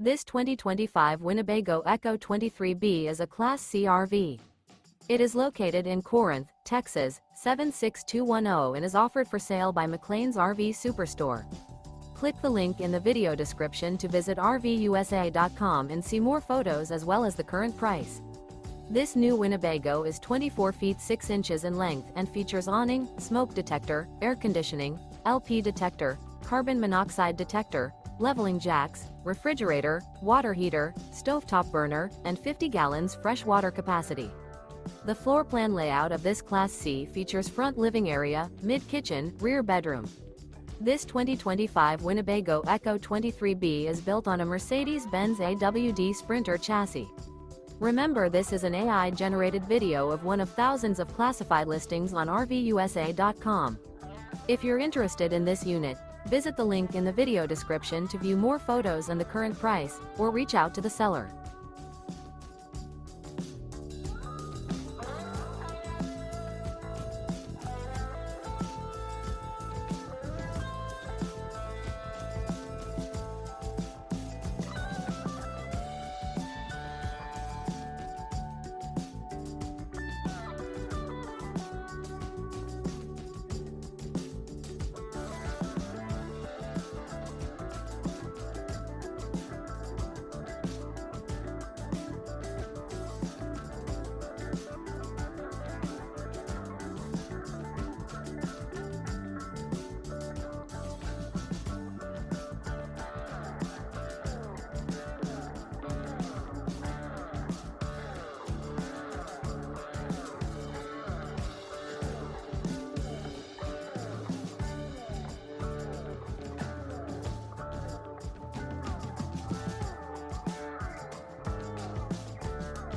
This 2025 Winnebago Ekko 23B is a Class C RV. It is located in Corinth, Texas, 76210 and is offered for sale by McClain's RV Superstore. Click the link in the video description to visit RVUSA.com and see more photos as well as the current price. This new Winnebago is 24 feet 6 inches in length and features awning, smoke detector, air conditioning, LP detector, carbon monoxide detector, leveling jacks, refrigerator, water heater, stovetop burner, and 50 gallons fresh water capacity. The floor plan layout of this Class C features front living area, mid-kitchen, rear bedroom. This 2025 Winnebago Ekko 23B is built on a Mercedes-Benz AWD Sprinter chassis. Remember, this is an AI-generated video of one of thousands of classified listings on RVUSA.com. If you're interested in this unit, visit the link in the video description to view more photos and the current price, or reach out to the seller.